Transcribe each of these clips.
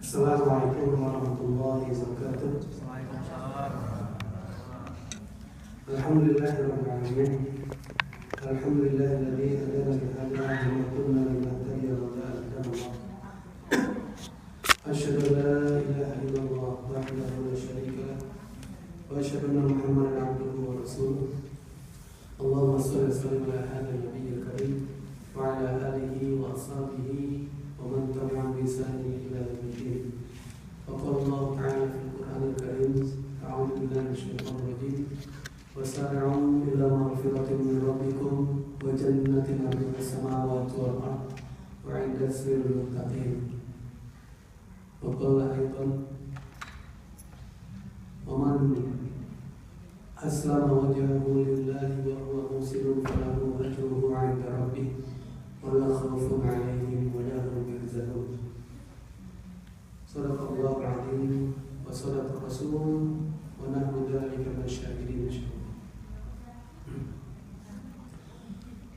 Assalamualaikum warahmatullahi wabarakatuh. Alhamdulillahirabbil alamin. Alhamdulillahilladzi hadana li hadza wa ma kunna linahtadiya lawla an hadana Allah. Asyhadu an la ilaha illallah wahdahu la syarika lah wa asyhadu anna Muhammadan abduhu wa rasuluh. Allahumma shalli wa sallim ala hadzal nabiyil karim wa ala alihi wa ashabihi wa man tabi'ahum bi ihsan ila yaumil din. وقال الله تعالى في القرآن الكريم أعوذ بالله من الشيطان الرجيم وسارعوا إلى مغفرة من ربكم وجنة عرضها السماوات والأرض وعدت للمتقين. وقال أيضا ومن أسلم وجهه لله وهو محسن فله أجره عند ربه ولا خوف عليهم ولا هم يحزنون. Sadaqallahul azim wa sadaqa rasul wa nahnu dzalika min asy-syakirin insyaallah.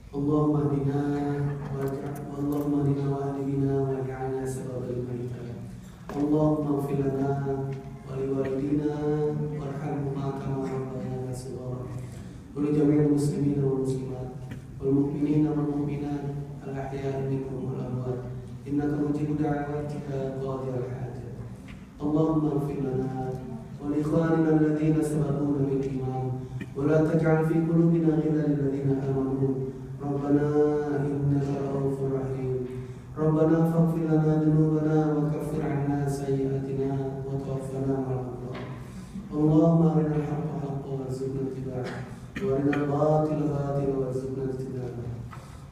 Allahumma hdina wa hdina wa ja'alna sababal hidayah. Allahumma ighfir lana wa liwalidina warhamhuma kama rabbayana shaghira. Wa li jami'il muslimin wal muslimat wal mu'minina wal mu'minat al ahya'i minhum wal amwat. Innaka mujibu da'watika qadirul hajat. Allahumma ighfir lana wa li ikhwanina alladhina sabaquna bil iman wa la taj'al fi qulubina ghillan lil ladzina amanu. Rabbana innaka ra'ufur rahim. Rabbana faghfir lana dhunubana wa kaffir 'anna sayyi'atina wa tawaffana ma'al abrar. Allahumma arinal haqqa haqqan warzuqna ittiba'ah wa arinal batila batilan warzuqna ijtinabah.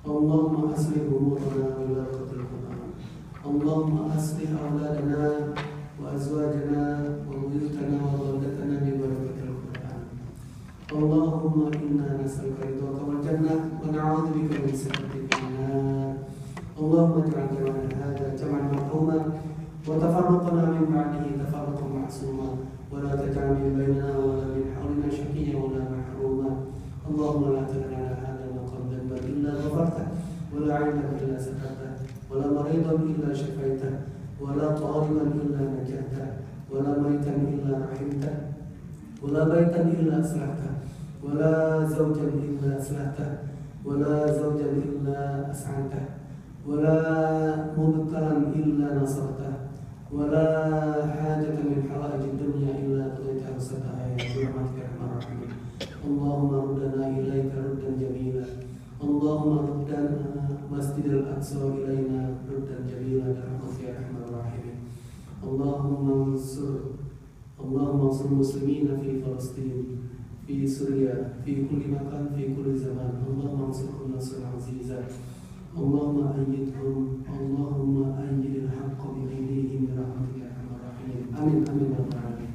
Allahumma aslih umurana bil barakatil Qur'an. Allahumma aslih auladana wa azwajana wa buyutana wa awladatana bi barakatil Qur'an. Allahumma inna nas'aluka ridhaka wal jannah wa na'udzu bika min sakhatika wan nar. Allahumma ij'al jam'ana hadha jam'an marhuman wa tafarraqana min ba'dihi tafarruqan ma'suma wa la taj'al min bainana wa la min hawlina shaqiyyan wa la mahruma. Allahumma la tad'alna hadha maqam dhanba illa ghafarta wa la 'ayban illa satarta wa la maridan illa shafaita wa la taliban illa najata wa la maitan illa rahimta wa la baitan illa aslahta wa la zawjan illa aslahta wa la zawjan illa as'anta wa la mubtalan illa nasarta wa la hajatan min hawaijid dunya illa qadaitaha wasataha ya rahmatika arhamar rahimin. Allahumma ruddana ilaika ruddan jamila. Allahumma ruddana masjidil aqsa ilaina ruddan jamila ya arhamar rahimin. Allahumma ansur muslimina fi Palestin, fi Syria, fi kulli makan, fi kulli zaman. Allahumma ansurhum nasran aziza. Allahumma ayyidhum, Allahumma ayyidil haqqa bi aydihim bi rahmatika ya arhamar rahimin. Amin amin ya rabbal alamin.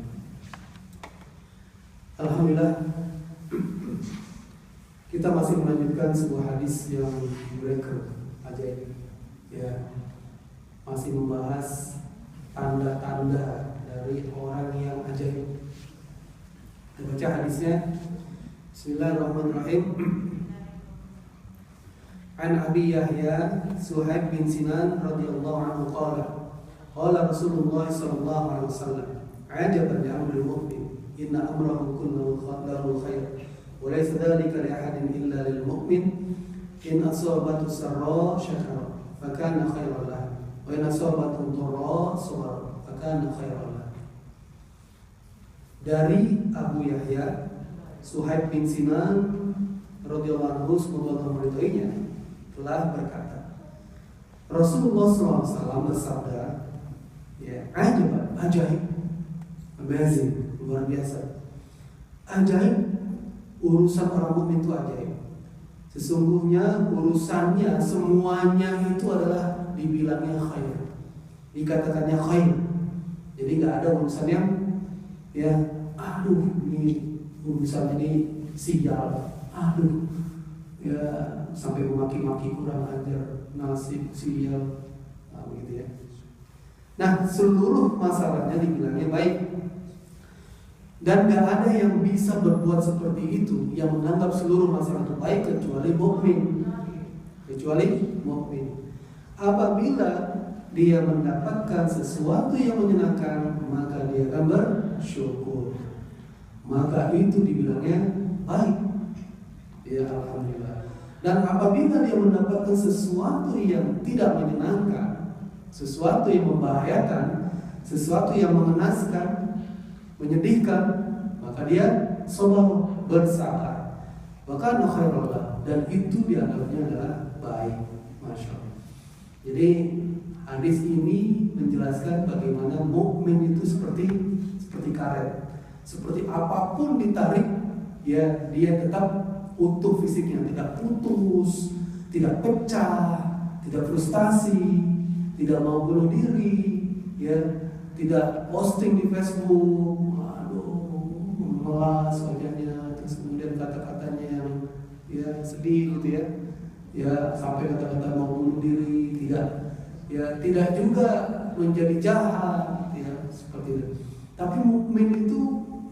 Alhamdulillah, kita masih melanjutkan sebuah hadis yang breaker ajaib, ya, masih membahas tanda-tanda dari orang yang ajaib. Kita baca hadisnya. Bismillahirrahmanirrahim. An Abi Yahya Suhaib bin Sinan radhiyallahu anhu qala qala Rasulullah sallallahu alaihi wasallam ajaban li amril mu'min inna amrahu kulluhu khair wa laysa dhalika li ahadin illa lil mu'min in asabatu sarra syakara fa kana khairan lahu wa in asabatu dharra sabara fa kana khairan lahu. Dari Abu Yahya Suhaib bin Sinan radhiyallahu anhu, semoga Allah meridhoinya, telah berkata, Rasulullah SAW bersabda, ya, ajaib, amazing, luar biasa, ajaib, urusan orang mukmin itu ajaib. Sesungguhnya urusannya semuanya itu adalah dibilangnya khair, dikatakannya khair. Jadi nggak ada urusan yang, ya, aduh, ini urusan ini sial, aduh, ya, sampai memaki-maki kurang ajar, nasib sial, nah, begitu ya. Nah, seluruh masalahnya dibilangnya baik. Dan gak ada yang bisa berbuat seperti itu, yang menganggap seluruh masalah itu baik kecuali mukmin. Apabila dia mendapatkan sesuatu yang menyenangkan, maka dia akan bersyukur. Maka itu dibilangnya baik. Ya, alhamdulillah. Dan apabila dia mendapatkan sesuatu yang tidak menyenangkan, sesuatu yang membahayakan, sesuatu yang mengenaskan, menyedihkan, maka dia sabar, bersabar. Maka khairullah, dan itu dianggapnya adalah baik. Masya Allah. Jadi hadis ini menjelaskan bagaimana mukmin itu seperti karet. Seperti apapun ditarik, ya dia tetap utuh fisiknya, tidak putus, tidak pecah, tidak frustasi, tidak mau bunuh diri, ya, tidak posting di Facebook, memelas wajahnya, terus kemudian kata-katanya yang ya sedih gitu ya sampai kata-kata mau bunuh diri, tidak juga menjadi jahat, ya seperti itu. Tapi mukmin itu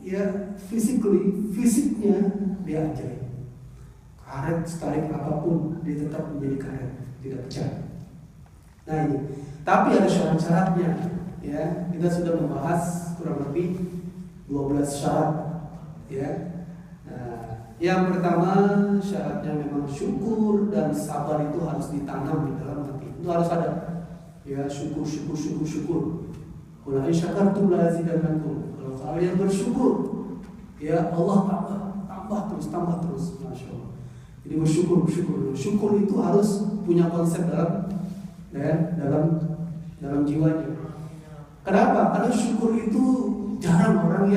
ya fisiknya dia ajaib. Karet setarik apapun dia tetap menjadi karet, tidak pecah. Nah ini, tapi ada syarat-syaratnya. Ya, kita sudah membahas kurang lebih 12 syarat. Ya, nah, yang pertama syaratnya memang syukur dan sabar itu harus ditanam di dalam hati. Itu harus ada. Ya, syukur. Qul in syakartum la azidannakum. Kalau kalian bersyukur, ya Allah tambah terus, masya Allah. Jadi bersyukur. Syukur itu harus punya konsep dalam jiwanya. Kenapa? Karena syukur itu jarang orang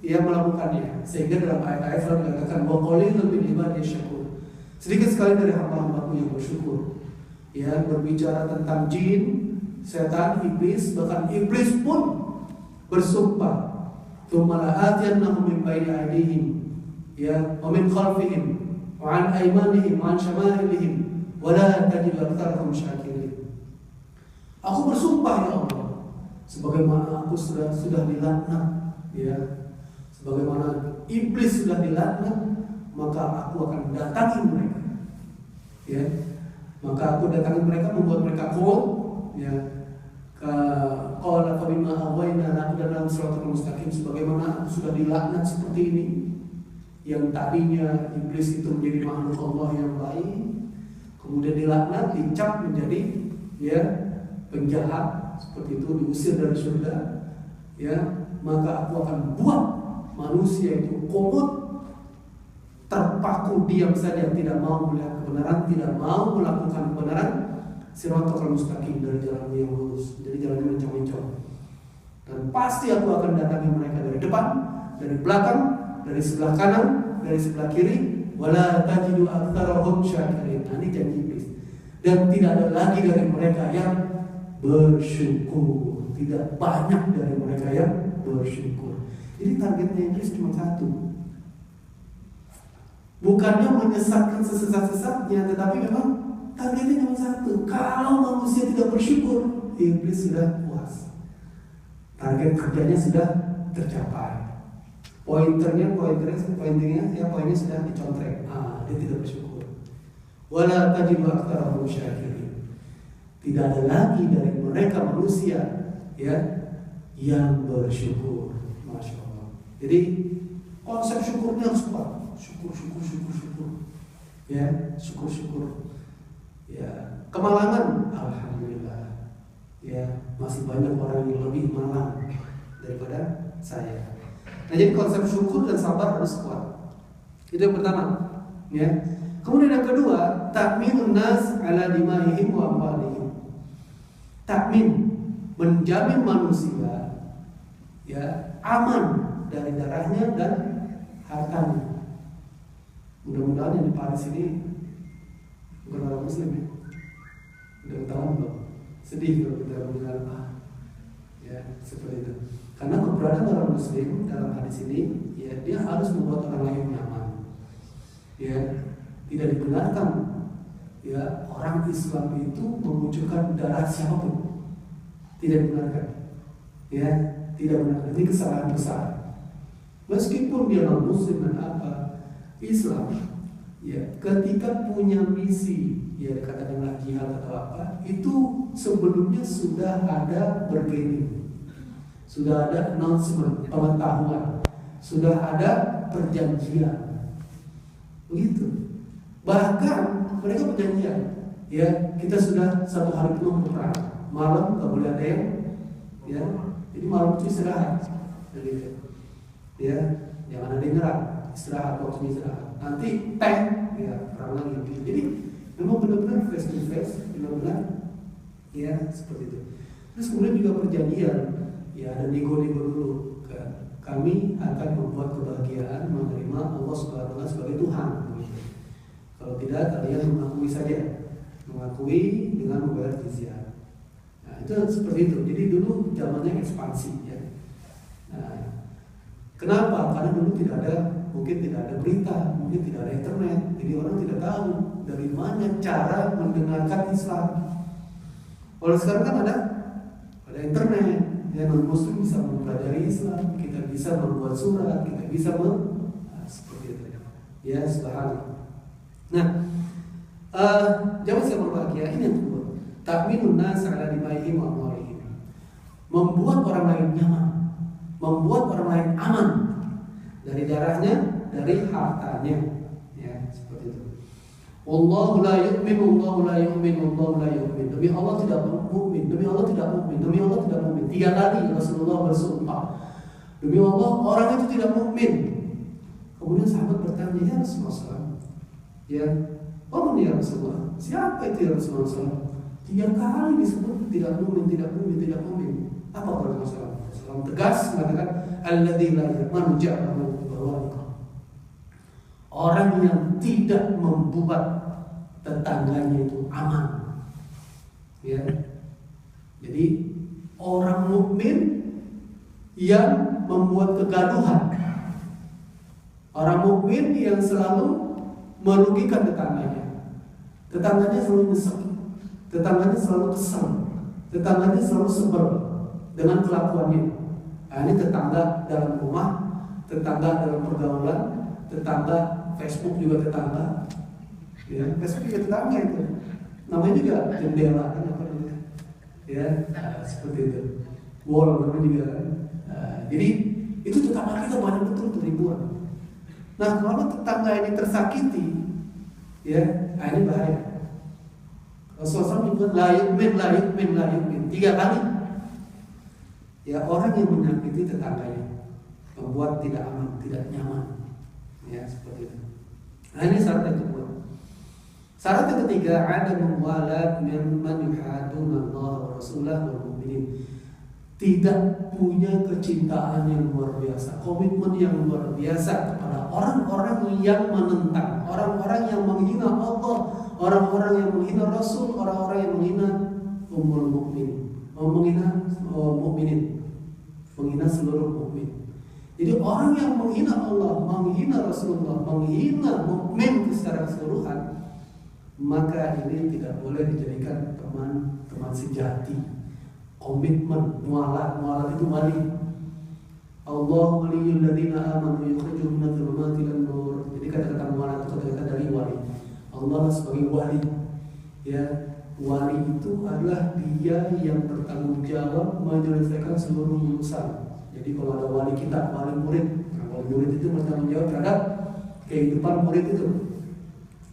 yang melakukannya. Sehingga dalam ayat-ayat Allah dikatakan wa qalilun min ibadiy syakur. Sedikit sekali dari hamba-hambaku yang bersyukur. Ya, berbicara tentang jin, setan, iblis, bahkan iblis pun bersumpah. Tsumma la'atiyannahum min bayni aydihim, ya, wa min khalfihim, wa an aymanihim, wa an shama'ilihim, wa la tajidu aktsarahum syakirin. Aku bersumpah ya Allah, sebagaimana aku sudah dilaknat, ya, sebagaimana iblis sudah dilaknat, maka aku akan datangi mereka, ya, maka aku datangi mereka, membuat mereka kuat, ya. Qala fa bima aghwayna la dalam siratal mustaqim, sebagaimana aku sudah dilaknat seperti ini, yang tadinya iblis itu menjadi makhluk Allah yang baik, kemudian dilaknat, dicap menjadi ya penjahat, seperti itu, diusir dari surga, ya, maka aku akan buat manusia itu komot, terpaku diam saja, tidak mau melihat kebenaran, tidak mau melakukan kebenaran, siratal mustaqim, dari jalan yang lurus, jadi jalannya mencong-mencong. Dan pasti aku akan datangi mereka dari depan, dari belakang, dari sebelah kanan, dari sebelah kiri, wala tajidu aktsarahum syakirin. Ini janji iblis. Dan tidak ada lagi dari mereka yang bersyukur. Tidak banyak dari mereka yang bersyukur. Jadi targetnya iblis cuma satu. Bukannya menyesatkan sesat-sesatnya, tetapi memang targetnya cuma satu. Kalau manusia tidak bersyukur, iblis sudah puas. Target kerjanya sudah tercapai. Poinnya sudah dicontrek. Dia tidak bersyukur. Wala tajidu aktsarahum syakirin. Tidak ada lagi dari mereka manusia, ya, yang bersyukur. Masya Allah. Jadi konsep syukurnya harus kuat. Syukur. Ya, syukur. Ya, kemalangan, alhamdulillah. Ya, masih banyak orang yang lebih malang daripada saya. Nah, jadi konsep syukur dan sabar harus kuat. Itu yang pertama, ya. Kemudian yang kedua, ta'minun nas ala dima'ihim wa amwalihim. Ta'min, menjamin manusia, ya, aman dari darahnya dan hartanya. Mudah-mudahan yang di Paris ini bukan orang Muslim, ya. Udah ketahuan belum? Sedih kalau kita mendengar ya seperti itu. Karena keberadaan orang Muslim dalam hadis ini, ya, dia harus membuat orang lain nyaman. Ya, tidak dibenarkan, ya, orang Islam itu mengucurkan darah siapapun. Tidak dibenarkan. Ya, tidak benar. Ini kesalahan besar. Meskipun dia non Muslim dan apa, Islam, ya, ketika punya misi, ya dikatakanlah jihad atau apa, itu sebelumnya sudah ada bargaining, sudah ada announcement, pengetahuan, sudah ada perjanjian, begitu. Bahkan mereka perjanjian, ya kita sudah 1 hari penuh berperang, malam nggak boleh ada yang, ya, jadi malam itu istirahat, gitu. Ya, jangan ada yang nyerang, istirahat, waktunya istirahat. Nanti tank, ya perang lagi. Jadi memang benar-benar face to face, benar-benar, ya seperti itu. Terus kemudian juga perjanjian, ya ada nego-nego dulu. Kami akan membuat kebahagiaan menerima Allah Subhanahu wa Ta'ala sebagai Tuhan. Kalau tidak, kalian mengakui saja, mengakui dengan membayar jizyah. Nah, itu seperti itu. Jadi dulu zamannya ekspansi, ya. Nah, kenapa? Karena dulu mungkin tidak ada berita, mungkin tidak ada internet, jadi orang tidak tahu dari mana cara mendengarkan Islam. Kalau sekarang kan ada internet, ya non-muslim bisa mempelajari Islam, kita bisa membuat surat, kita bisa seperti itu. Ya, subhanallah. Nah, jamaah yang berbahagia, ini yang kedua, ta'minun nas 'ala dimaihim wa amwalihim. Membuat orang lain nyaman, membuat orang lain aman dari darahnya, dari hartanya, ya seperti itu. Wallahu la yu'min, wallahu la yu'min, wallahu la yu'min. Demi Allah tidak mukmin, demi Allah tidak mukmin, demi Allah tidak mukmin. 3 kali Rasulullah bersumpah. Demi Allah orang itu tidak mukmin. Kemudian sahabat bertanya, ya Rasulullah, ya, oh ya Rasulullah, siapa itu ya Rasulullah? 3 kali disebut tidak mukmin, tidak mukmin, tidak mukmin. Apa kalau Rasulullah? Rasulullah tegas mengatakan, alladzi la ya'manu ja'ahu bawa'iqa. Orang yang tidak membuat tetangganya itu aman. Ya. Jadi orang mukmin yang membuat kegaduhan. Orang mukmin yang selalu merugikan tetangganya. Tetangganya selalu nyesek, tetangganya selalu kesal, tetangganya selalu sebel dengan kelakuannya. Nah, ini tetangga dalam rumah, tetangga dalam pergaulan, tetangga Facebook juga tetangga. Ya, Facebook juga tetangga itu. Namanya juga jendela kan apa namanya? Ya, seperti itu. Wall namanya juga. Jadi itu tetangga kita banyak betul ribuan. Nah, kalau tetangga ini tersakiti, ya, ini bahaya. Rasulullah menyebut la yu'min, la yu'min, la yu'min 3 kali. Ya, orang yang menyakiti tetangganya, membuat tidak aman, tidak nyaman. Ya, seperti itu. Nah, ini syarat yang kedua. Syarat yang ketiga, ada muwalat mimman yuhaduna Allah wa rasulahu wal mu'minin. Tidak punya kecintaan yang luar biasa, komitmen yang luar biasa kepada orang-orang yang menentang, orang-orang yang menghina Allah, orang-orang yang menghina Rasul, orang-orang yang menghina ummul mukminin, menghina mukminin, menghina seluruh mukmin. Jadi orang yang menghina Allah, menghina Rasulullah, menghina mukmin secara keseluruhan, maka ini tidak boleh dijadikan teman sejati. Komitmen, mualat itu wali. Allah waliyul ladzina amanu yukhrijuhum minadh dhulumati ilan nur. Jadi kata-kata mualat itu kata-kata dari wali. Allah sebagai wali. Ya, wali itu adalah dia yang bertanggung jawab menyelesaikan seluruh urusan. Jadi kalau ada wali kita, wali murid, wali murid itu bertanggung jawab terhadap kehidupan murid itu,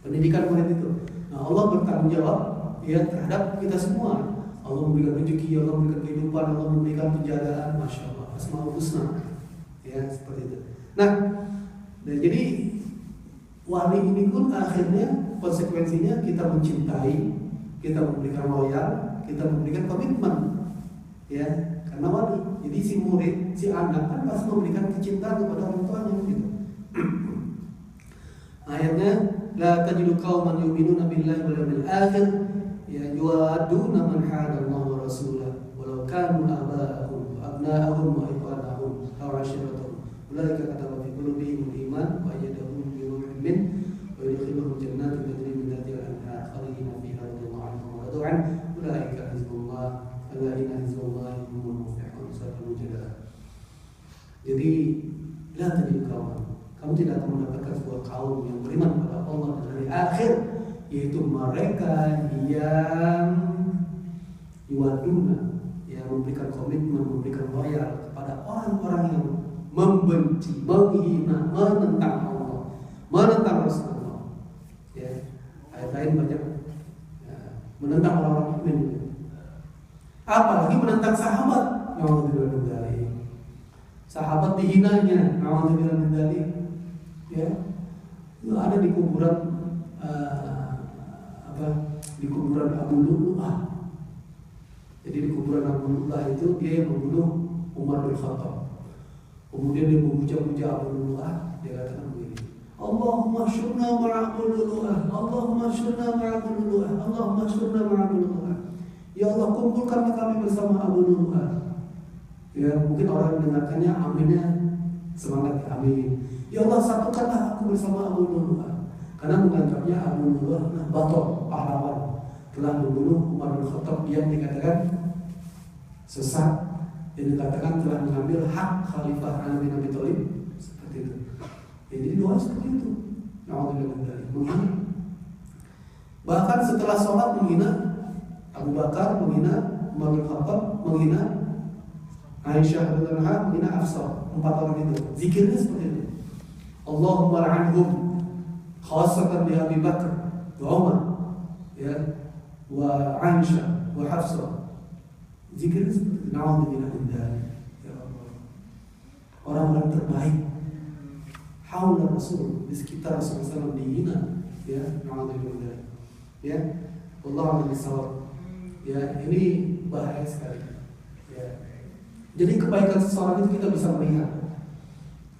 pendidikan murid itu. Nah, Allah bertanggung jawab ya terhadap kita semua. Allah memberikan rezeki, Allah memberikan kehidupan, Allah memberikan penjagaan, masya Allah, asmaul husna, ya seperti itu. Nah, jadi wali ini pun akhirnya konsekuensinya kita mencintai, kita memberikan loyal, kita memberikan komitmen, ya karena wali. Jadi si murid, si anak kan pasti memberikan kecintaan kepada orang tuanya, gitu. Ayatnya, la tajidu qauman yu'minuna billahi wal yawmil akhir ya yuaduna man hadallahu wa rasulahu walau kanu aba'ahum wa abna'ahum wa ikhwanahum aw ashiratahum ulaika kataba fi qulubihim al-iman wa ayyadahum bi ruhin min wa yudkhiluhum jannatin tajri min tahtiha al-anhar khalidina fiha radiyallahu anhum wa radu an ulaika hizbullah ala inna hizballahi humul muflihun. Jadi la tajidu qauman, kamu tidak akan mendapatkan sebuah kaum yang beriman kepada Allah dan hari akhir yaitu mereka yang yuwaduna, yang memberikan komitmen, memberikan loyal kepada orang-orang yang membenci, menghina, menentang Allah, menentang Rasulullah. Ya, ayat lain banyak ya, menentang orang-orang mukmin. Apalagi menentang sahabat, naudzubillah min dzalik. Sahabat dihinanya, naudzubillah min dzalik. Ya, itu ada di kuburan di kuburan Abu Lu'lu'ah. Jadi di kuburan Abu Lu'lu'ah itu dia yang membunuh Umar bin Khattab. Kemudian dia memuja-muja Abu Lu'lu'ah, dia katakan begini, Allahumma syurna ma'a Abu Lu'lu'ah, Allahumma syurna ma'a Abu Lu'lu'ah, Allahumma syurna ma'a Abu Lu'lu'ah. Ya Allah, kumpulkanlah kami bersama Abu Lu'lu'ah. Ya, mungkin orang mendengarkannya aminnya semangat, amin. Ya Allah, satukanlah aku bersama Abu Lu'lu'ah. Karena menganggapnya Abu Lu'lu'ah batal pahlawan, telah membunuh Umar bin Khattab yang dikatakan sesat, yang dikatakan telah mengambil hak Khalifah Ali bin Abi Thalib, seperti itu. Jadi doa seperti itu. Menghina. Bahkan setelah sholat menghina Abu Bakar, menghina Umar bin Khattab, menghina Aisyah radhiyallahu anha, menghina Hafsah. 4 orang itu. Zikirnya seperti itu. Allahumma la'anhum khasatan bi Abi Bakar wa Umar, ya, wa Aisyah wa Hafsah. Zikirnya seperti itu. Na'udzubillah min dzalik. Ya Allah. Orang-orang terbaik haula Rasul, di sekitar Rasulullah SAW dihina, ya, na'udzubillah min dzalik. Ya, wallahu a'lam bishawab. Ya, ini bahaya sekali. Ya. Jadi kebaikan seseorang itu kita bisa melihat.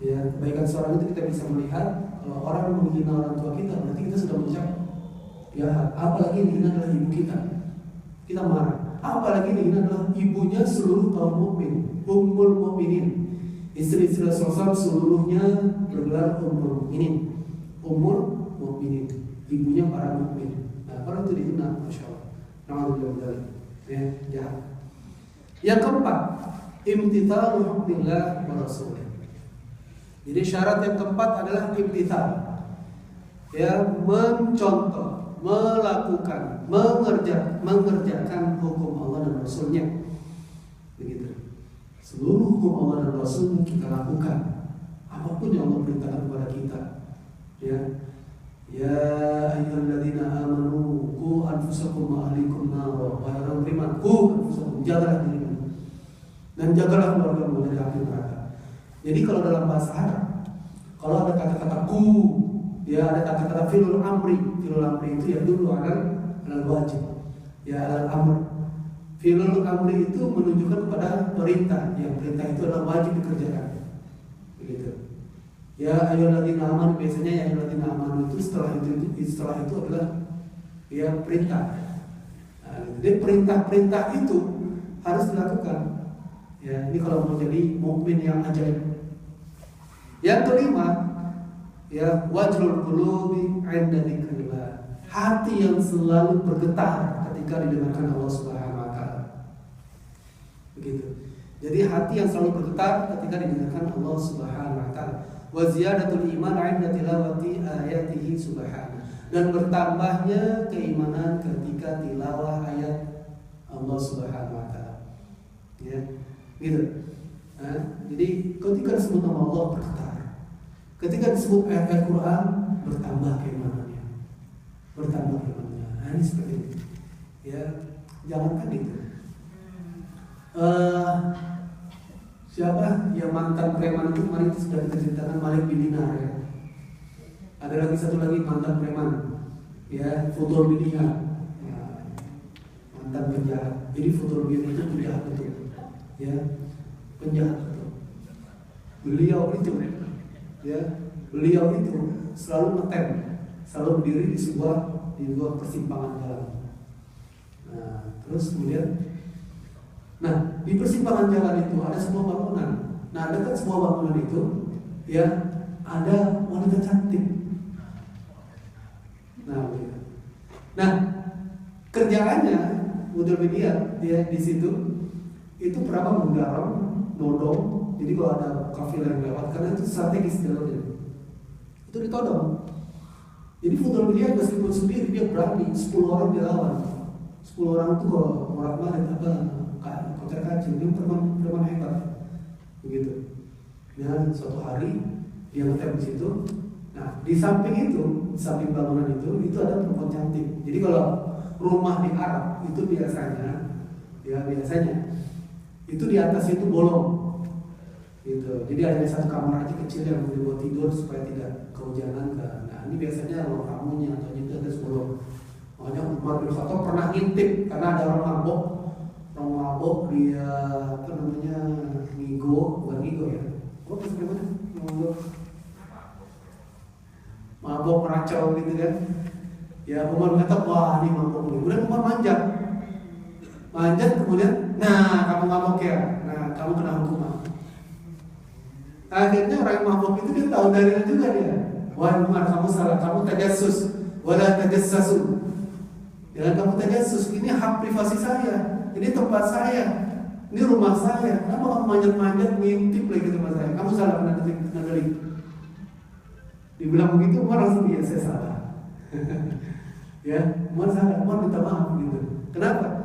Ya, kebaikan seseorang itu kita bisa melihat. Kalau orang menghina orang tua kita, berarti kita sudah mengucap ya, apalagi menghina adalah ibu kita. Kita marah. Apalagi menghina adalah ibunya seluruh kaum mukmin, ummul mukminin. Istri-istri Rasulullah seluruhnya bergelar ummul mukminin. Ummul mukminin, ibunya para mukmin. Nah, orang itu dihina, masyaallah. Alhamdulillah. Ya, jahat. Yang keempat, imtithalu hukmillah wa rasulih. Jadi syarat yang keempat adalah imtithal. Ya, mencontoh, melakukan, mengerjakan hukum Allah dan Rasulnya. Begitu. Seluruh hukum Allah dan Rasulnya kita lakukan. Apapun yang Allah perintahkan kepada kita. Ya. Ya ayyuhalladzina amanu qu anfusakum wa ahlikum nar. Wahai orang beriman, qu anfusakum, jagalah dirimu dan jagalah keluargamu dari api neraka. Jadi kalau dalam bahasa Arab, kalau ada kata-kata ku, ya ada kata-kata filul amri. Filul amri itu ya dulu adalah wajib. Ya al-amr. Filul amri itu menunjukkan kepada perintah. Yang perintah itu adalah wajib dikerjakan. Begitu. Ya ayyuhalladzina amanu, biasanya ya ayyuhalladzina amanu itu setelah itu adalah ya perintah. Nah, jadi perintah-perintah itu harus dilakukan. Ya, ini kalau mau jadi mukmin yang ajaib. Yang kelima, ya wajrul qulubi 'inda dzikrillah. Hati yang selalu bergetar ketika didengarkan Allah Subhanahu wa taala. Begitu. Jadi hati yang selalu bergetar ketika didengarkan Allah Subhanahu wa taala. Wa ziyadatul iman 'inda tilawati ayatihi subhanahu. Dan bertambahnya keimanan ketika tilawah ayat Allah Subhanahu wa taala. Ya, gitu. Nah, jadi ketika disebut nama Allah bergetar. Ketika disebut ayat-ayat Quran bertambah keimanannya. Bertambah keimanannya. Nah, ini seperti ini. Ya, jangankan itu. Siapa yang mantan preman itu kemarin itu sudah kita ceritakan, Malik bin Dinar ya. Ada lagi satu lagi mantan preman, ya, Futur bin Dinar, ya, mantan penjahat. Jadi Futur bin Dinar itu penjahat betul, ya, penjahat betul. Beliau itu selalu ngetem, selalu berdiri di sebuah persimpangan jalan. Nah, terus kemudian. Nah, di persimpangan jalan itu ada sebuah bangunan. Nah, dekat sebuah bangunan itu, ya, ada wanita cantik. Nah, kerjaannya udah dia di situ itu berapa menggarong, nodong. Jadi kalau ada kafilah yang lewat, karena itu strategis jalurnya, itu ditodong. Jadi fudul biliar meskipun sendiri dia berani 10 orang dilawan. 10 orang itu orang marit apa kocar kacir, dia preman hebat. Begitu. Dan suatu hari dia ngetem di situ. Nah, di samping itu, di samping bangunan itu ada perempuan cantik. Jadi kalau rumah di Arab itu biasanya itu di atas itu bolong, gitu. Jadi ada satu kamar aja kecil yang dibuat tidur supaya tidak kehujanan kan. Nah, ini biasanya ruang tamunya atau itu ada bolong. Makanya Umar bin Khattab pernah ngintip karena ada orang mabok dia apa namanya bukan ngigo ya. Apa sebenarnya mabok meracau gitu kan. Ya Umar kata wah ini mabok nih. Kemudian Umar manjat kemudian, nah kamu mabok ya, nah kamu kena hukuman. Akhirnya orang yang mabok itu dia tahu dalilnya juga dia. Wah Umar kamu salah, kamu tajassus, wala tajassasu. Jangan kamu tajassus, ini hak privasi saya, ini tempat saya, ini rumah saya. Kenapa kamu manjat-manjat ngintip lagi tempat saya? Kamu salah kena delik. Dibilang begitu Umar langsung dia saya salah. Ya, Umar salah, Umar minta maaf gitu. Kenapa?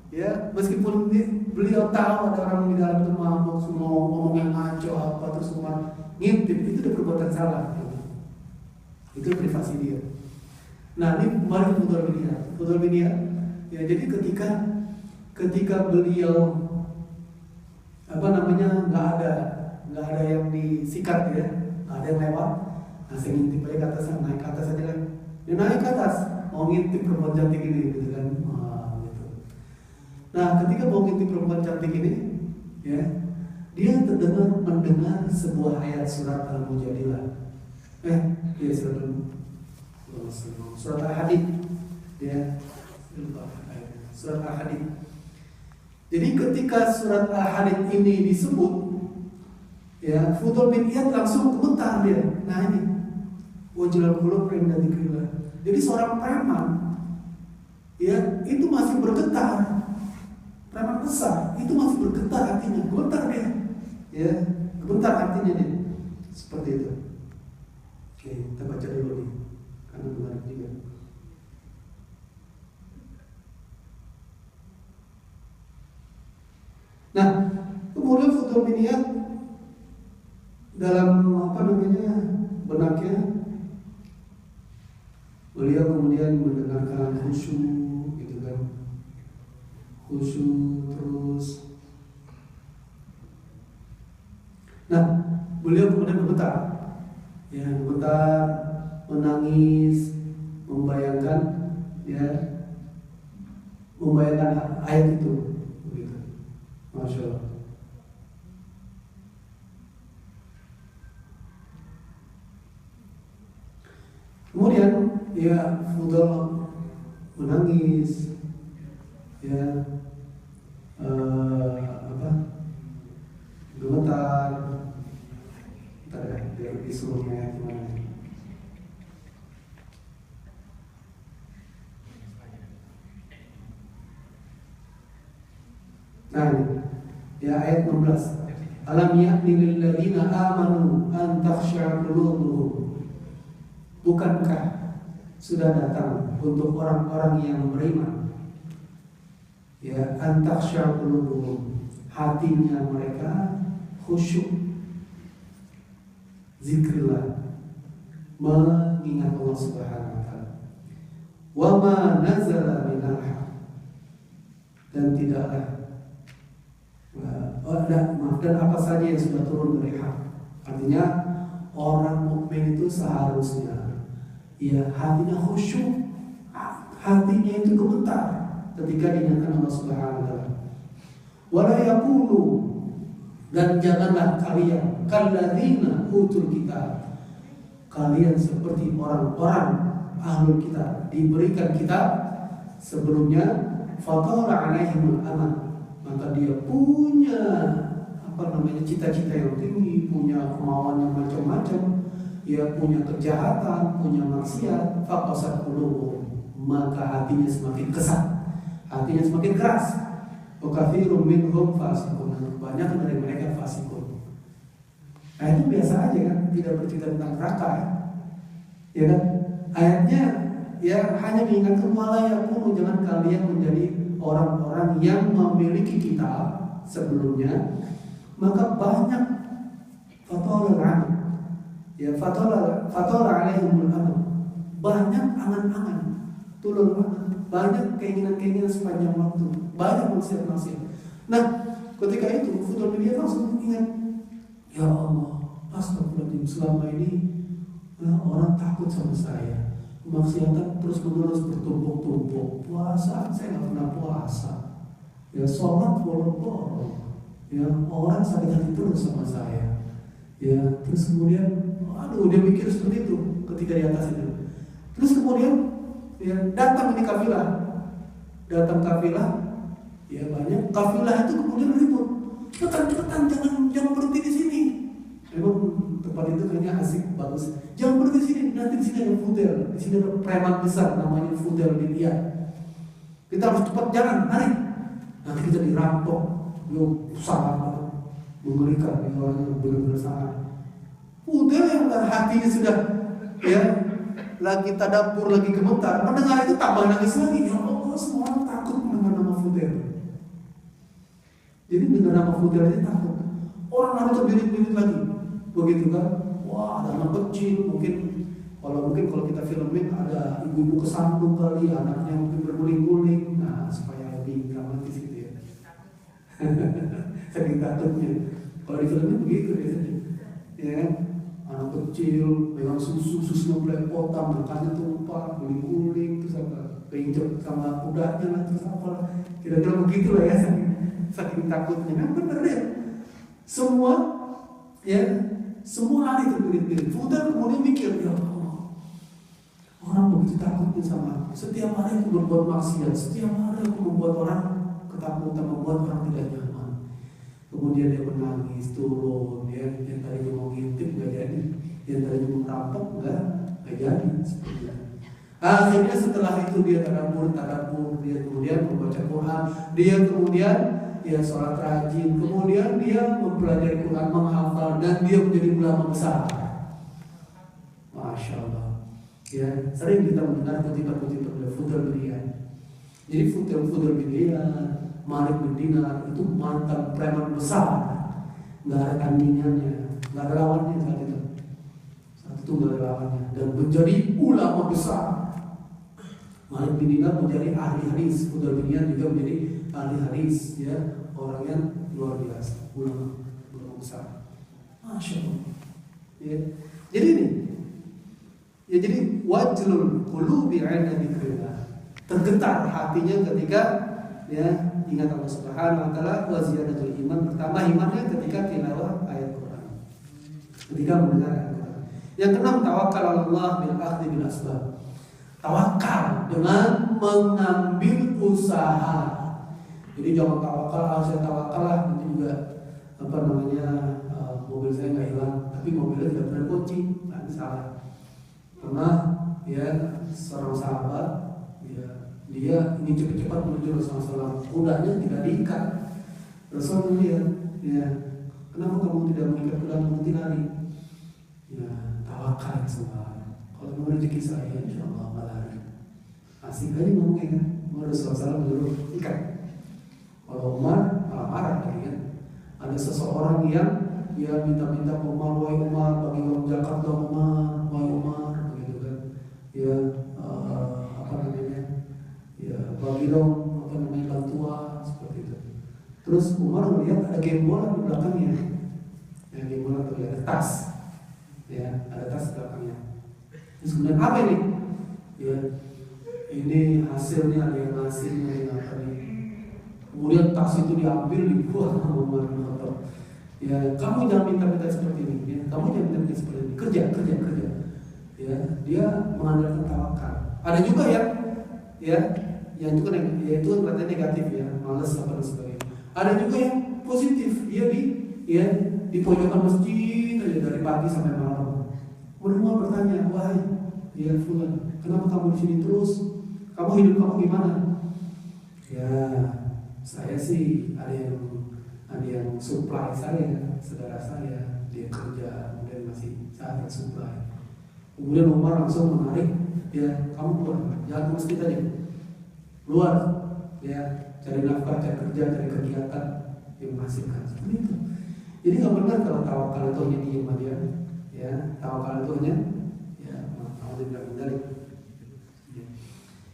Ya, meskipun beliau tahu ada orang di dalam itu mabuk, semua ngomong yang ngaco apa terus Umar ngintip, itu udah perbuatan salah. Itu privasi dia. Nah, ini kemarin Fudul bin Iyad. Ya, jadi ketika beliau apa namanya nggak ada yang disikat ya, nggak ada yang lewat, nah saya ngintip aja ke atas, naik ke atas aja kan, dia naik ke atas mau ngintip perempuan cantik ini gitu kan. Nah, ketika mau ngintip perempuan cantik ini, ya, dia mendengar sebuah ayat surat Al-Mujadilah. Surat Al-Hadid. Ya, surat Al-Hadid. Jadi ketika surat Al-Hadid ini disebut, ya, Fudul bin Iyad langsung gemetar dia. Nah ini, wajilat qulub inda dzikrillah. Jadi seorang preman, ya, itu masih bergetar. Preman besar itu masih bergetar hatinya, gemetar dia, ya, gemetar hatinya dia, seperti itu. Oke, kita baca dulu nih, karena menarik juga. Nah, kemudian Fudul bin Iyad dalam apa namanya benaknya, beliau kemudian mendengarkan khusyuk, gitu kan. Khusyuk terus. Nah, beliau kemudian bergetar, ya, bergetar, menangis, membayangkan ayat itu, begitu. Masya Allah. Kemudian, ya, Fudul menangis, ya. Gemetar. Bentar ya, biar disuruhnya gimana. Nah ini, ya ayat 16. Alam ya'ni lil ladzina amanu an takhsha'a qulubuhum. Bukankah sudah datang untuk orang-orang yang beriman, ya, an takhsha'a qulubuhum, hatinya mereka khusyuk, zikrillah, mengingat Allah Subhanahu wa taala. Wa ma nazala minal haq, dan tidaklah dan apa saja yang sudah turun dari hak. Artinya orang mukmin itu seharusnya, ya, hatinya khusyuk, hatinya itu gemetar ketika diingatkan Allah Subhanahu wa taala. Wala yaqulu, dan janganlah kalian kalladzina utul kitab, kalian seperti orang-orang ahlul kitab, diberikan kitab sebelumnya, fatala alaihimul amal, maka dia punya cita-cita yang tinggi, punya kemauan yang macam-macam, dia punya kejahatan, punya maksiat, faqasat qulubuhum, maka hatinya semakin kesat, hatinya semakin keras. Wa katsirun minhum fasiqun, banyak dari mereka fasikun. Nah itu biasa aja kan, tidak bercerita tentang neraka, ya kan? ayatnya ya hanya mengingatkan wala yakunu, jangan kalian menjadi orang-orang yang memiliki kitab sebelumnya maka banyak fatolal amal, ya fatolal alaihimul amal, banyak angan-angan, tulul amal, banyak keinginan-keinginan sepanjang waktu, banyak maksiat-maksiat. Nah, ketika itu Fudul bin Iyad langsung ingat, ya Allah, astagfirullahaladzim, selama ini orang takut sama saya, kemaksiatan terus menerus bertumpuk-tumpuk, puasa saya nggak pernah puasa, ya sholat bolong-bolong, ya orang sakit hati terus sama saya, ya terus kemudian, aduh dia mikir seperti itu ketika di atas itu. Terus kemudian ya datang ini kafilah, ya banyak kafilah itu kemudian ribut, cepetan jangan berhenti di sini. Memang tempat itu kayaknya asik, bagus. Jangan berhenti di sini, nanti di sini ada Fudel, di sini ada preman besar namanya Fudel bin Iyad. Kita harus cepat jalan, mari. Nanti kita dirampok, sangat mengerikan, orangnya benar-benar sangat. Fudel yang hatinya sudah ya lagi tadabbur, lagi gemetar, mendengar itu tambah nangis lagi. Ya Allah, semua orang takut mendengar nama Fudel. Jadi mendengar nama Fudel ini takut. Orang lain terbirit-birit lagi. Begitu kan? Wah, ada anak kecil, mungkin kalau kita filmin ada ibu-ibu kesandung kali, anaknya mungkin berguling-guling. Nah, supaya lebih dramatis gitu ya. Saking takutnya. Kalau di filmnya begitu biasanya. Ya, anak kecil megang susunya belepotan, makannya tumpah, guling-guling, terus apa? Keinjak sama kudanya lah, terus apa? Kira-kira begitu lah ya, saking takutnya. Memang benar ya. Semua hari terbirit-birit. Fudel kemudian mikir, ya Allah, orang begitu takutnya sama aku. Setiap hari aku berbuat maksiat, setiap hari aku membuat orang ketakutan, membuat orang tidak nyaman. Kemudian dia menangis, turun, yang tadinya mau ngintip nggak jadi, yang tadinya mau merampok nggak jadi. Seperti itu. Akhirnya setelah itu dia tadabbur, dia kemudian membaca Quran, dia kemudian dia sholat rajin, kemudian dia mempelajari Quran, menghafal, dan dia menjadi ulama besar. Masya Allah. Ya, sering kita mendengar kutipan-kutipan dari Fudel bin Iyad. Jadi Fudel bin Iyad, Malik bin Dinar itu mantan preman besar, nggak ada tandingannya, nggak ada lawannya saat itu. Saat itu nggak ada lawannya, dan menjadi ulama besar. Malik bin Dinar menjadi ahli hadis, Fudel bin Iyad juga menjadi ahli hadis, ya, orang yang luar biasa, ulama besar. Masya Allah. Ya. Jadi ini, ya jadi wajlul qulubi 'inda dzikrillah. Tergetar hatinya ketika ya ingat Allah Subhanahu wa taala, wa ziyadatul iman, bertambah imannya ketika tilawah ayat Quran. Ketika mendengar ayat Quran. Yang keenam, tawakal 'ala Allah bil akhdhi bil asbab. Tawakal dengan mengambil usaha. Jadi jangan tawakal, saya tawakal lah, nanti juga mobil saya nggak hilang, tapi mobilnya tidak pernah kunci, nanti salah. Pernah ya seorang sahabat, ya, dia ingin cepat-cepat menuju Rasulullah SAW, kudanya tidak diikat. Rasul melihat, ya, kenapa kamu tidak mengikat kuda, nanti lari? Ya, tawakal sama. Kalau mau rezeki saya, insya Allah lari. Asik aja ngomongnya kan, Rasulullah SAW dulu ikat. Kalau Umar marah lagi kan, ada seseorang yang dia minta-minta Umar, wahai Umar, bagi uang zakat dong Umar, wahai Umar, begitu kan, ya bagi dong bantuan seperti itu. Terus Umar melihat ada gembolan di belakangnya, yang gembolan itu ada tas, ya ada tas di belakangnya. Terus kemudian apa ini? Ya ini hasilnya, ada yang hasilnya, ada yang apa nih? Kemudian tas itu diambil, dibuang sama Umar bin Khattab. Ya, kamu jangan minta-minta seperti ini. Ya, kamu jangan minta-minta seperti ini. Kerja. Ya, dia mengandalkan tawakal. Ada juga yang itu kan itu berarti negatif ya, malas apa dan sebagainya. Ada juga yang positif. Dia di pojokan masjid aja dari pagi sampai malam. Kemudian Umar bertanya, wahai ya Fulan, kenapa kamu di sini terus? Kamu hidup kamu gimana? Ya, saya sih ada yang supply saya, saudara saya, dia kerja, kemudian masih saya supply. Kemudian Umar langsung menarik ya kamu keluar, jangan ke masjid aja, keluar, ya cari nafkah, cari kerja, cari kegiatan yang menghasilkan. Seperti itu. Jadi nggak benar kalau tawakal itu hanya diem aja, ya tawakal itu hanya ya mau tidak.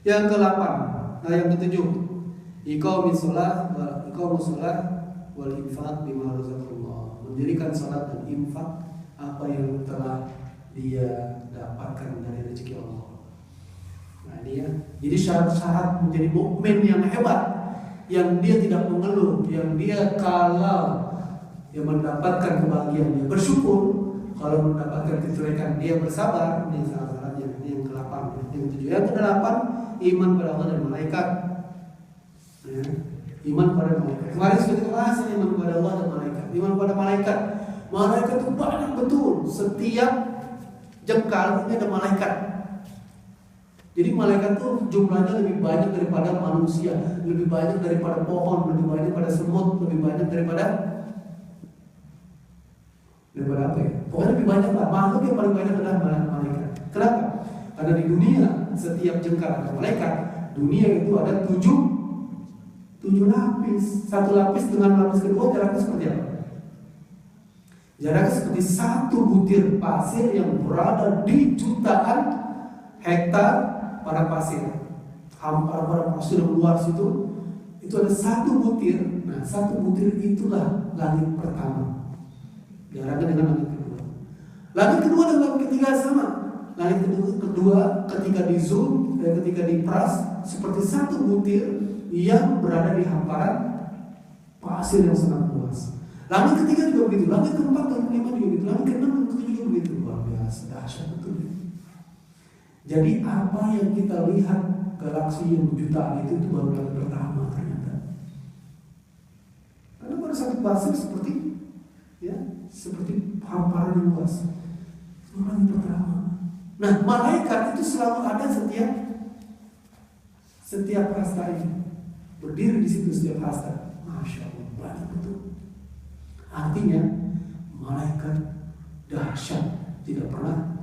Yang ke-8, nah yang ke-7, iqamis shalah wal infaq bima razaqallah. Mendirikan salat dan infak apa yang telah dia dapatkan dari rezeki Allah. Nah ini ya. Jadi syarat-syarat menjadi mukmin yang hebat, yang dia tidak mengeluh, yang dia kalau yang mendapatkan kebahagiaan dia bersyukur, kalau mendapatkan kejelekan dia bersabar. Ini syarat-syaratnya. Ini yang ke-8. Yang ke-7, yang ke-8, iman pada Allah dan malaikat. Ya. Iman pada malaikat. Kemarin sudah kita bahas iman pada Allah dan malaikat. Iman pada malaikat. Malaikat itu banyak betul. Setiap jengkal ini ada malaikat. Jadi malaikat itu jumlahnya lebih banyak daripada manusia, lebih banyak daripada pohon, lebih banyak daripada semut, lebih banyak daripada apa ya? Pokoknya lebih banyak lah. Makhluk yang paling banyak adalah malaikat. Kenapa? Karena di dunia setiap jengkal ada malaikat. Dunia itu ada 7 lapis. Satu lapis dengan lapis kedua jaraknya seperti apa? Jaraknya seperti 1 butir pasir yang berada di jutaan hektar padang pasir. Hampar padang pasir yang luas itu ada 1 butir. Nah, 1 butir itulah langit pertama. Jaraknya dengan langit kedua. Langit kedua dan langit ketiga sama. Langit kedua ketika di zoom dan ketika diperas seperti 1 butir yang berada di hamparan pasir yang sangat luas. Langit ketiga juga begitu. Langit keempat dan kelima juga begitu. Langit keenam dan ketujuh juga begitu. Luar biasa, dahsyat betul. Jadi apa yang kita lihat galaksi yang jutaan itu baru langit pertama ternyata. Karena pada saat pasir seperti hamparan yang luas. Itu langit pertama. Nah, malaikat itu selalu ada setiap hasta ini. Berdiri di situ setiap hasta. Masya Allah, banyak betul. Artinya malaikat dahsyat, tidak pernah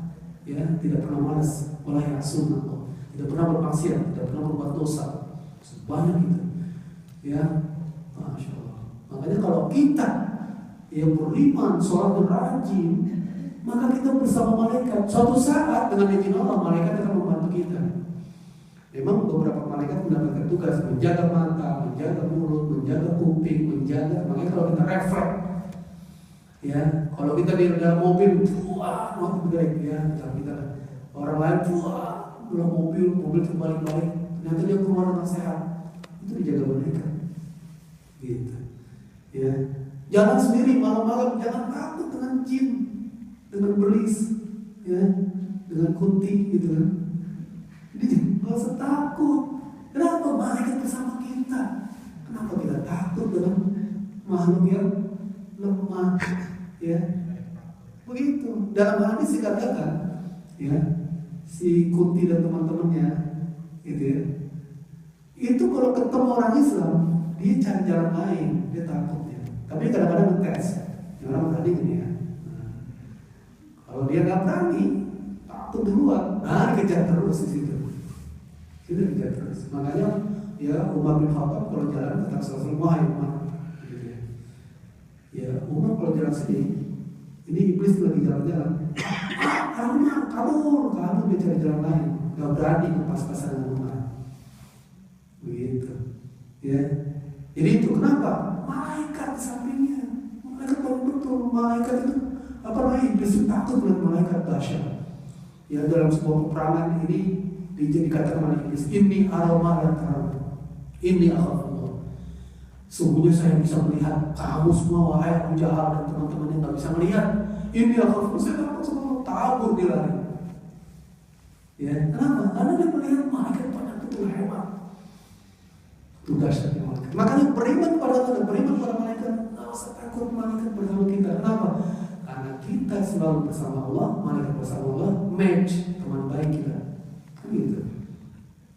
malas, wala ya'sun Allah, tidak pernah bermaksiat, tidak pernah berbuat dosa. Sebanyak itu. Ya, Masya Allah. Makanya kalau kita yang beriman, sholat dan rajin, maka kita bersama malaikat. Suatu saat dengan izin Allah, malaikat akan membantu kita. Memang beberapa malaikat mendapatkan tugas menjaga mata, menjaga mulut, menjaga kuping, menjaga. Makanya kalau kita refleks, ya, kalau kita di dalam mobil, waktu baik ya, kita orang lain dalam mobil terbalik-balik, ternyata dia keluar dengan sehat, itu dijaga malaikat. Gitu, ya. Jalan sendiri malam-malam, jangan takut dengan jin, dengan belis, ya, dengan kunti, gitu kan. Jadi nggak usah takut. Kenapa? Malaikat bersama kita. Kenapa kita takut dengan makhluk yang lemah? Ya, begitu. Dalam hadis dikatakan, ya, si Kunti dan teman-temannya, gitu ya. Itu kalau ketemu orang Islam, dia cari jalan lain, dia takut ya. Tapi kadang-kadang ngetes, orang berani gini ya. Kalau dia nggak berani, takut duluan, kejar terus di situ. Itu kejar terus. Makanya ya Umar bin Khattab kalau jalan kata Rasulullah, wahai Umar, gitu ya. Ya Umar kalau jalan sini, ini iblis lagi jalan-jalan. Kabur dia cari jalan lain, nggak berani pas-pasan dengan Umar. Begitu, ya. Jadi itu kenapa? Malaikat sampingnya, malaikat paling betul. Malaikat itu iblis itu takut melihat malaikat dahsyat. Ya dalam sebuah peperangan ini dikatakan oleh iblis, ini aroma dan terang, ini akhafullah. Sungguhnya saya bisa melihat kamu semua, wahai Abu Jahal dan teman-teman yang nggak bisa melihat. Ini akhafullah, saya takut semua, tabur dia lari. Ya, kenapa? Karena dia melihat malaikat banyak betul hebat. Tugasnya malaikat. Makanya beriman pada Allah dan beriman pada malaikat. Nggak usah takut malaikat bersama kita. Kenapa? Karena kita selalu bersama Allah, malaikat bersama Allah, match teman baik kita.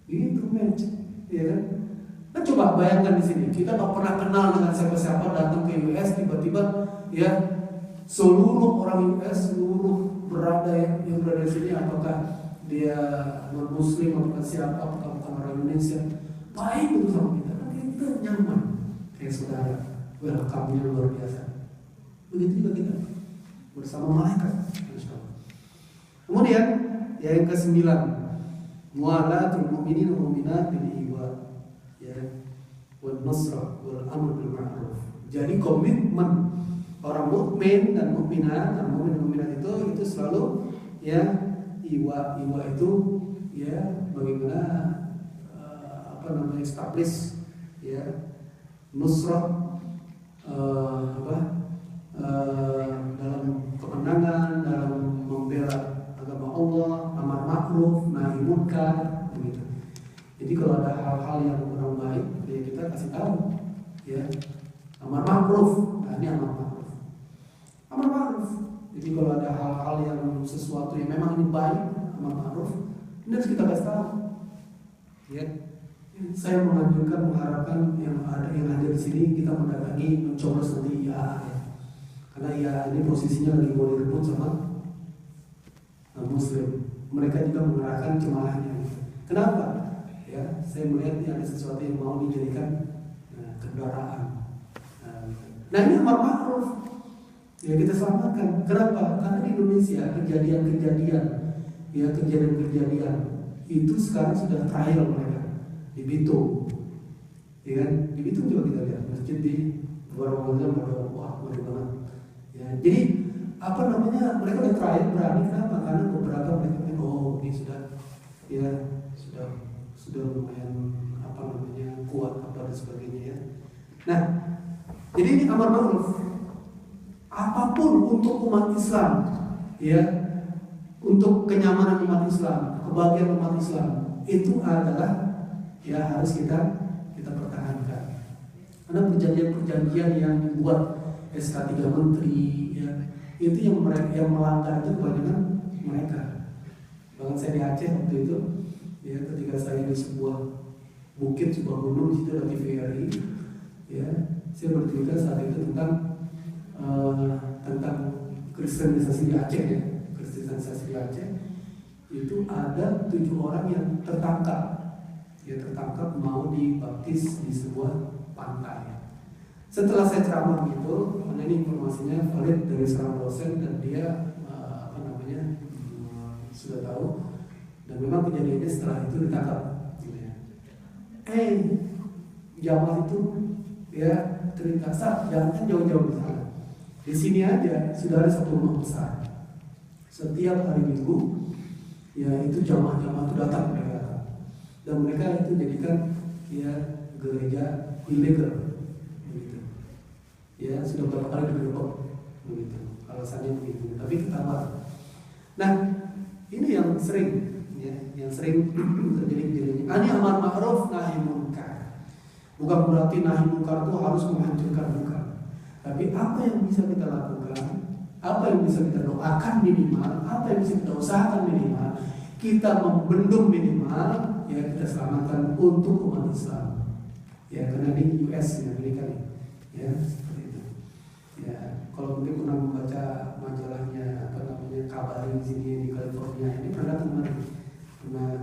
Gitu match, ya kan? Nah coba bayangkan di sini, kita nggak pernah kenal dengan siapa-siapa, datang ke US tiba-tiba, ya seluruh orang US, seluruh yang berada di sini, apakah dia non muslim atau siapa atau bukan orang Indonesia, baik itu sama kita, kan kita nyaman kayak saudara, welcome-nya luar biasa. Begitu juga kita bersama malaikat. Kemudian yang ke-9, mualatul mu'minin wal mu'minat bil iwa, ya, wal nusra wal amr bil ma'ruf. Jadi komitmen orang mukmin dan mukminat, dan mukminat itu selalu ya iwa itu ya bagaimana establish ya nusrah dalam kemenangan, dalam membela agama Allah, amar ma'ruf, nahi munkar, begitu. Jadi kalau ada hal-hal yang kurang baik, ya kita kasih tahu, ya amar ma'ruf, nah ini amar ma'ruf. Jadi kalau ada hal-hal yang sesuatu yang memang ini baik, amar ma'ruf, ini harus kita kasih tahu. Ya, saya mengharapkan yang ada di sini kita mendatangi, mencoba nanti ya. Karena ya ini posisinya lagi mau direbut sama Muslim. Mereka juga mengarahkan jemaahnya. Kenapa? Ya, saya melihat ini ada sesuatu yang mau dijadikan kendaraan. Nah ini amar ma'ruf. Ya kita selamatkan. Kenapa? Karena di Indonesia kejadian-kejadian itu sekarang sudah trial mereka di Bitung. Ya kan? Di Bitung juga kita lihat masjid di beberapa bulan wah ngeri banget. Ya, jadi mereka udah trial berani. Kenapa? Karena beberapa mereka ini sudah lumayan kuat dan sebagainya ya. Nah, jadi ini amar ma'ruf. Apapun untuk umat Islam, ya, untuk kenyamanan umat Islam, kebahagiaan umat Islam, itu adalah ya harus kita pertahankan. Karena perjanjian yang dibuat SK3 Menteri, ya, itu yang melanggar itu kebanyakan mereka. Bahkan saya di Aceh waktu itu, ya, ketika saya di sebuah bukit, sebuah gunung, situ ada TVRI, ya, saya bercerita saat itu tentang kristenisasi di Aceh, ya. Kristenisasi di Aceh itu ada 7 orang yang tertangkap mau dibaptis di sebuah pantai. Setelah saya ceramah gitu, karena ini informasinya valid dari seorang dosen dan dia sudah tahu, dan memang kejadiannya setelah itu ditangkap. Jamaah itu ya cerita, jangan jauh-jauh di sana. Di sini aja sudah ada satu rumah besar. Setiap hari Minggu, ya itu jamaah-jamaah itu datang mereka, dan mereka itu jadikan ya gereja ilegal, begitu. Ya sudah beberapa kali digerebek, begitu. Alasannya begitu, tapi ketahuan. Nah, ini yang sering terjadi kejadiannya. Ini amar ma'ruf nahi munkar. Bukan berarti nahi munkar itu harus menghancurkan munkar. Tapi apa yang bisa kita lakukan, apa yang bisa kita doakan minimal, apa yang bisa kita usahakan minimal, kita membendung minimal, ya kita selamatkan untuk umat Islam. Ya karena di US, Amerika nih, ya seperti itu. Ya kalau mungkin pernah membaca majalahnya Kabari di sini di California, ini pernah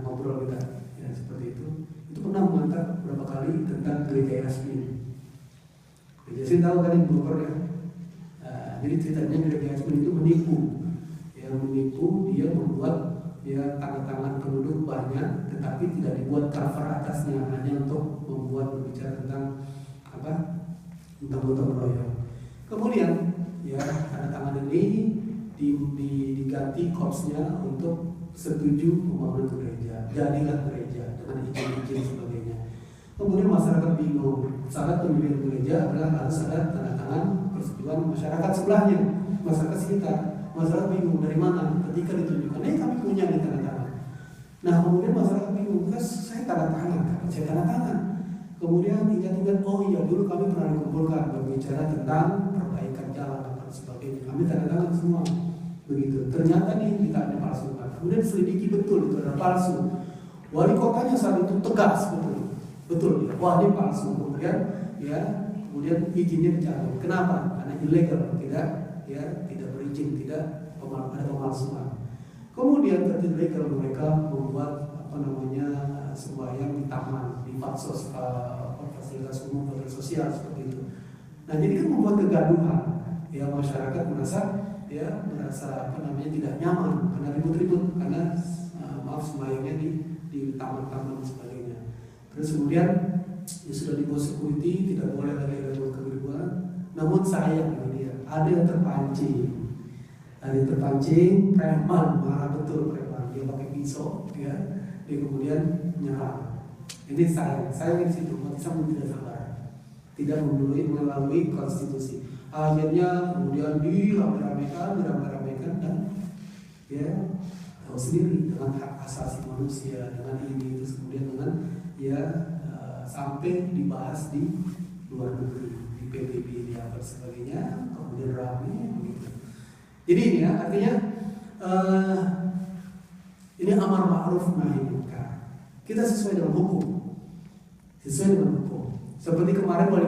ngobrol kita, ya seperti itu. Itu pernah mengangkat beberapa kali tentang gereja Yasmin. Jadi tahu kan yang Bogor ya. Jadi ceritanya gereja Yasmin itu menipu. Dia membuat ya tanda tangan penduduk banyak, tetapi tidak dibuat cover atasnya, hanya untuk membuat berbicara tentang gotong royong. Kemudian ya tanda tangan ini diganti kopsnya untuk setuju membangun gereja, jadilah gereja dengan izin sebagainya. Kemudian masyarakat bingung. Syarat pendirian gereja adalah harus ada tanda tangan persetujuan masyarakat sebelahnya, masyarakat sekitar. Masyarakat bingung dari mana. Ketika ditunjukkan, kami punya nih tanda tangan. Nah kemudian masyarakat bingung, terus saya tanda tangan. Kemudian ingat-ingat, oh iya dulu kami pernah dikumpulkan berbicara tentang perbaikan jalan dan sebagainya. Kami tanda tangan semua, begitu. Ternyata nih kita ada palsu. Kemudian selidiki betul itu ada palsu. Wali kotanya saat itu tegas betul ya. Wah ini palsu. Kemudian izinnya dicabut. Kenapa? Karena ilegal, tidak berizin, tidak ada pemalsuan. Kemudian terjadi kalau mereka membuat sembahyang di taman, di fasilitas umum, fasilitas sosial seperti itu. Nah, jadi kan membuat kegaduhan. Ya, masyarakat merasa tidak nyaman karena ribut-ribut, karena sembahyangnya di taman-taman dan sebagainya. Terus kemudian ya sudah dibuat security, tidak boleh lagi ada keributan. Namun sayang ini ada yang terpancing, preman, marah betul preman, dia pakai pisau, ya, dia kemudian menyerang. Ini sayang di situ, mati sama tidak sabar, tidak melalui konstitusi. Akhirnya kemudian diramai-ramaikan dan ya tahu sendiri dengan hak asasi manusia, dengan ini terus kemudian dengan sampai dibahas di luar negeri, di PBB, di apa sebagainya, kemudian ramai begitu. Jadi ini ya artinya ini amar ma'ruf nahi munkar. Kita sesuai dengan hukum. Seperti kemarin wali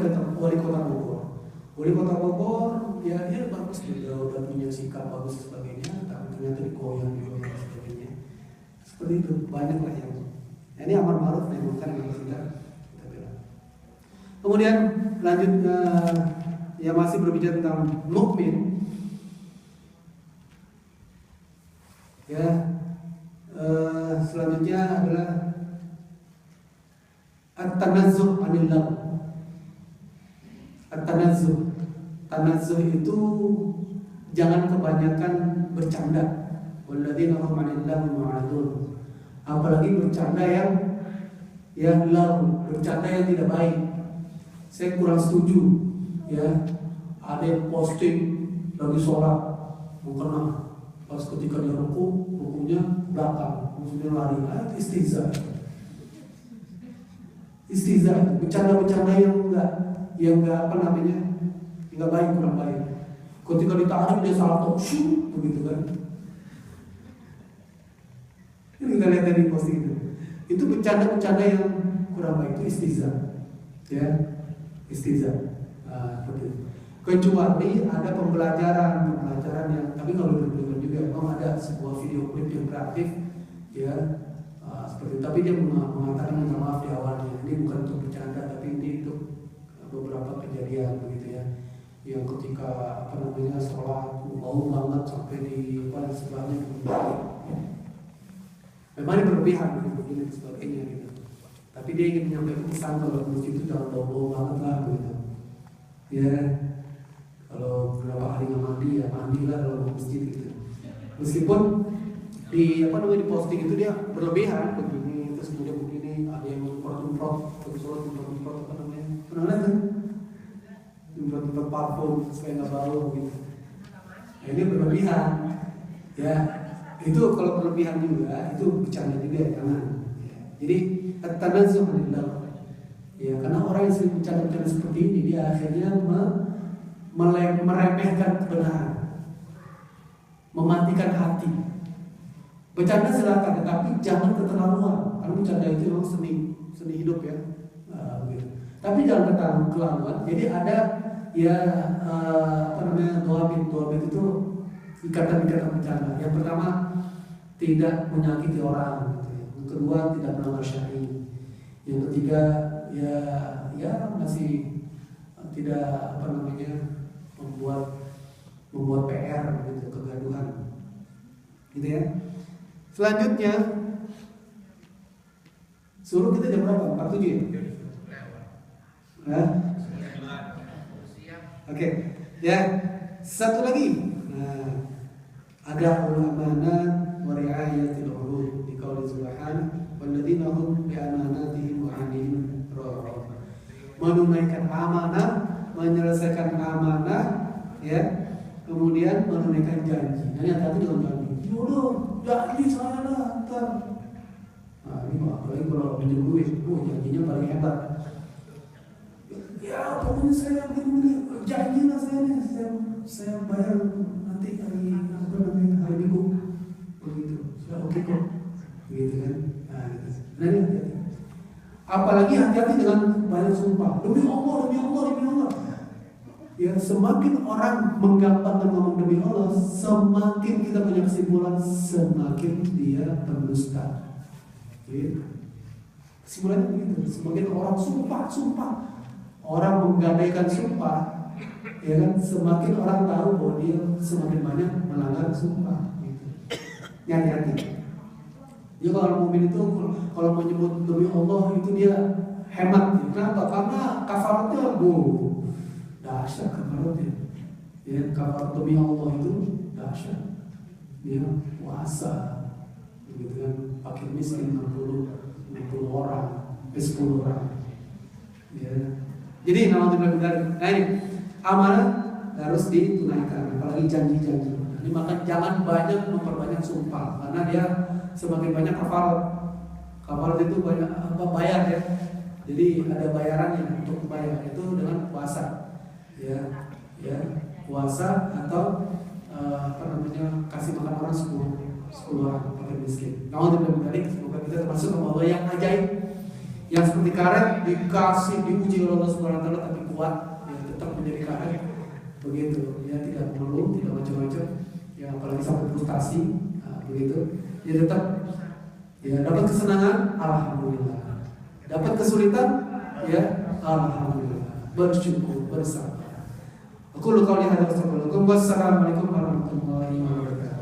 kota Bogor, ya dia bagus, dia udah punya sikap bagus dan sebagainya, tapi ternyata dikoyang juga dan sebagainya. Seperti itu banyak lah yang. Ini amar ma'ruf nahi munkar yang kita bilang. Kemudian lanjut ya masih berbicara tentang mukmin. Ya, selanjutnya adalah at-tanazzuh 'anil lagh. Tanazzuh itu jangan kebanyakan bercanda. Walladzina hum 'anil laghi mu'ridun. Apalagi bercanda yang lagu, bercanda yang tidak baik. Saya kurang setuju. Ya, ada yang posting lagi sholat, mukena pas ketika dia rukunya belakang, maksudnya lari, istihza, bercanda yang enggak baik, kurang baik. Ketika ditarik dia salah shoo, begitu kan? Ini kita lihat dari posting itu bercanda yang kurang baik, itu istihza, ya, istihza. Kecuali ada pembelajaran yang, tapi nggak boleh berlebihan juga. Memang ada sebuah video klip yang kreatif, ya, seperti itu. Tapi dia mengatakan minta maaf di awalnya. Ini bukan untuk bercanda, tapi ini untuk beberapa kejadian begitu ya. Yang ketika sholat bau banget sampai di sebelahnya memang ini berlebihan begini sebagainya gitu. Tapi dia ingin menyampaikan pesan kalau masjid itu jangan bau banget lah gitu. Ya. Kalau beberapa hari nggak mandi ya mandilah kalau mau masjid gitu. Meskipun di posting itu dia berlebihan begini, terus kemudian begini, ada yang memprot pernah lihat kan? Memprot parfum supaya nggak bau gitu. Nah, ini berlebihan, ya. Itu kalau berlebihan juga itu bercanda juga ya, jangan. Ya. Jadi at-tanazzuh 'anil lagh. Ya, karena orang yang sering bercanda seperti ini dia akhirnya meremehkan kebenaran, mematikan hati. Bercanda silakan, tetapi jangan keterlaluan. Karena bercanda itu memang seni hidup ya. Gitu. Tapi jangan keterlaluan. Jadi ada doa itu ikatan-ikatan bercanda. Yang pertama tidak menyakiti orang. Gitu. Yang kedua tidak melanggar syar'i. Yang ketiga ya masih tidak membuat PR gitu, kegaduhan gitu ya. Selanjutnya suruh kita jam berapa? 47 ya? Nah. Oke. Ya, satu lagi. Nah, ada amanat wa ri'ayatil 'urud di qauli subhanahu walladzina hum bi amanatihim wa 'ahdihim ra'un. Menunaikan amanah, menyelesaikan amanah, ya, kemudian menunaikan janji. Nah, hati-hati dengan janji. Janji saya lah, ntar. Nah, ini apalagi kalau pinjam duit, janjinya paling hebat. Ya, pokoknya saya begini, janji lah saya bayar nanti hari Minggu, begitu. Sudah oke kok, begitu kan? Nah, ini hati-hati. Apalagi hati-hati dengan banyak sumpah. Demi Allah. Ya, semakin orang menggampangkan ngomong demi Allah, semakin semakin kita punya kesimpulan, semakin dia berdusta. Gitu. Kesimpulannya begitu. Semakin orang sumpah, orang menggadaikan sumpah, ya kan, semakin orang tahu bahwa dia semakin banyak melanggar sumpah. Gitu. Hati-hati. Dia kalau mukmin itu kalau menyebut demi Allah itu dia hemat. Kenapa? Karena kafaratnya dahsyat kafaratnya. Ya, kafarat demi Allah itu dahsyat. Dia puasa, begitu kan, fakir miskin 60 orang, 10 orang. Ya. Jadi nama benar-benar. Nah ini amanah harus ditunaikan, apalagi janji-janji. Jadi maka jangan banyak memperbanyak sumpah, karena dia semakin banyak kafarat. Kafarat itu banyak bayar ya. Jadi ada bayarannya untuk bayar itu dengan puasa. Ya, puasa atau kasih makan orang 10 orang fakir miskin. Nah, untuk berbalik semoga kita termasuk Allah yang ajaib, yang seperti karet dikasih diuji oleh Allah Subhanahu wa taala tapi kuat, ya tetap menjadi karet. Begitu, ya tidak mengeluh, tidak macam-macam. Ya apalagi sampai frustasi, begitu. Ya tetap ya dapat kesenangan, alhamdulillah. Dapat kesulitan, ya alhamdulillah. Bersyukur, bersabar. Aku lu qauli hadza wa assalamualaikum warahmatullahi wabarakatuh.